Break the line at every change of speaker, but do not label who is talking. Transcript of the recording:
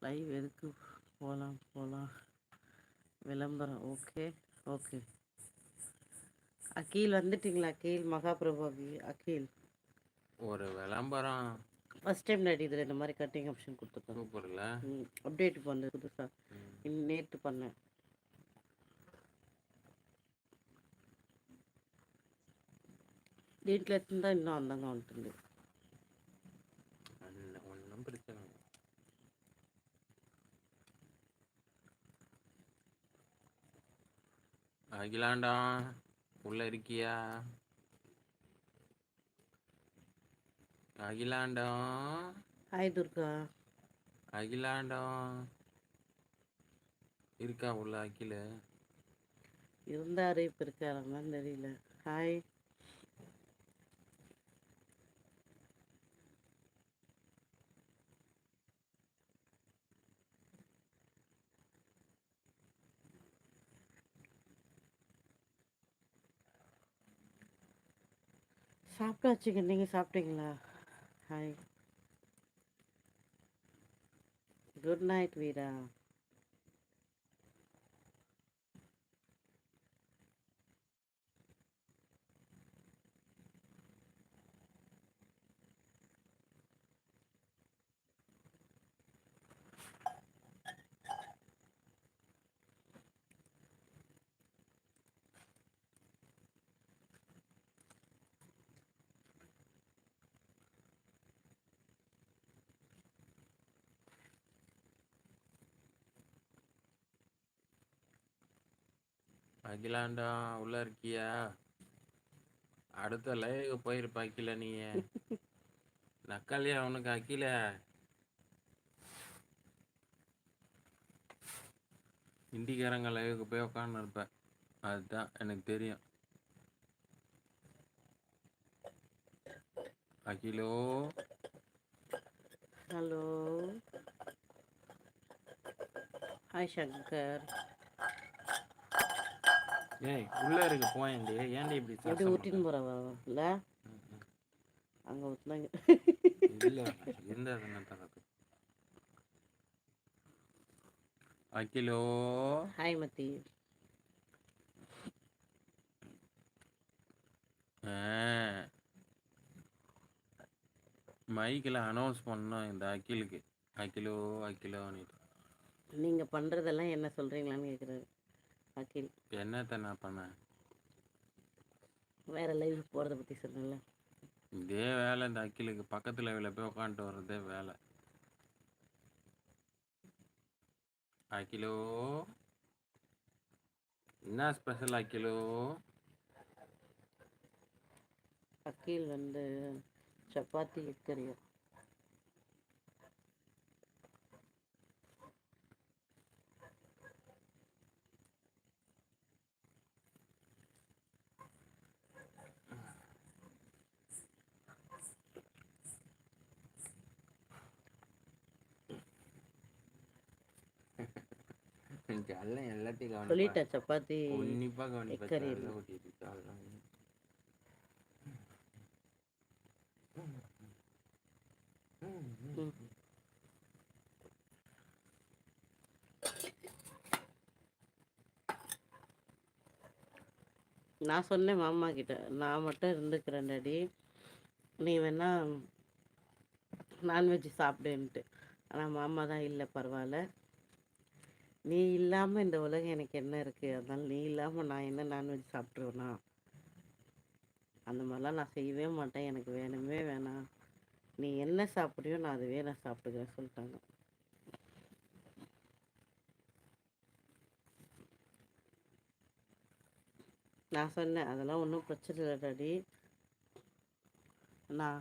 Live எதுக்கு போகலாம் போகலாம் விளம்பரம் ஓகே ஓகே. அகில் வந்துட்டீங்களா? அகில் மகாபிரபு அகில்
ஒரு விளம்பரம்.
ஃபஸ்ட் டைம் நடிதில் இந்த மாதிரி கட்டிங் ஆப்ஷன் கொடுத்துருக்காங்க.
சூப்பர்ல.
அப்டேட் பண்ணது புதுசாக நேற்று பண்ணேன். దీంట్లో ఎత్తుందా இன்னும் అందంగా ఉంటుంది.
ஒன்றும் பிரச்சனை இல்லை. அகிலாண்டா உள்ள இருக்கியா? அகிலாண்டம்.
ஹாய் துர்கா.
அகிலாண்டம் இருக்கா உள்ள? அகில
இருந்தாரு, இப்போ இருக்காருன்னு தெரியல. ஹாய். சாப்பிட்டாச்சுங்க, நீங்கள் சாப்பிட்டீங்களா? ஹாய். குட் நைட் வீரா.
அகிலாண்டா உள்ள இருக்கியா? அடுத்த லைவ் போயிருப்ப அகில. நீ நக்கலையா உனக்கு அகில? இண்டிக்காரங்க லைவுக்கு போய் உட்காந்து இருப்பேன், அதுதான் எனக்கு தெரியும். அகிலோ
ஹலோ. ஹாய் சங்கர்.
ஏய் உள்ள இருக்கு போயண்டி, ஏன்டி இப்படி
எப்படி
சத்தம்
ஊட்டின்னு
போடுற?
போகிறவ அங்கே ஊற்றினாங்க.
இல்ல எந்த தரது? அகிலோ.
ஹாய் மத்தி.
மைக்கில் அனௌன்ஸ் பண்ணோம் இந்த அகிலுக்கு. அகிலோ அகிலோன்னுட்டு.
நீங்கள் பண்ணுறதெல்லாம் என்ன சொல்கிறீங்களான்னு கேட்குறாரு அகில்.
என்னத்த நான் பண்ணேன்?
வேறு லைவ் போகிறத பற்றி சொன்னல.
இதே வேலை இந்த அகிலுக்கு, பக்கத்து லைவில் போய் உட்காந்துட்டு வர்றதே வேலை. அகிலோ என்ன ஸ்பெஷல் அகிலோ?
அகில் வந்து சப்பாத்தி கறியும்.
எல்லாத்தையும்
சொல்லிட்டேன், சப்பாத்தி
உன்னிப்பா
கறி.
கவனிப்பா.
நான் சொன்னேன் மாமா கிட்ட, நான் மட்டும் இருந்துக்கிறேன் டாடி, நீ வேணா நான்வெஜ் சாப்பிடுன்ட்டு. ஆனால் மாமா தான் இல்லை, பரவாயில்ல, நீ இல்லாமல் இந்த உலகம் எனக்கு என்ன இருக்குது, அதனால நீ இல்லாமல் நான் என்ன நான்வெஜ் சாப்பிட்ருவேனா? அந்த மாதிரிலாம் நான் செய்யவே மாட்டேன், எனக்கு வேணுமே வேணாம், நீ என்ன சாப்பிட்றியோ நான் அதுவே நான் சாப்பிட்டுக்கிறேன் சொல்லிட்டாங்க. நான் சொன்னேன் அதெல்லாம் ஒன்றும் பிரச்சனை இல்லை டாடி, நான்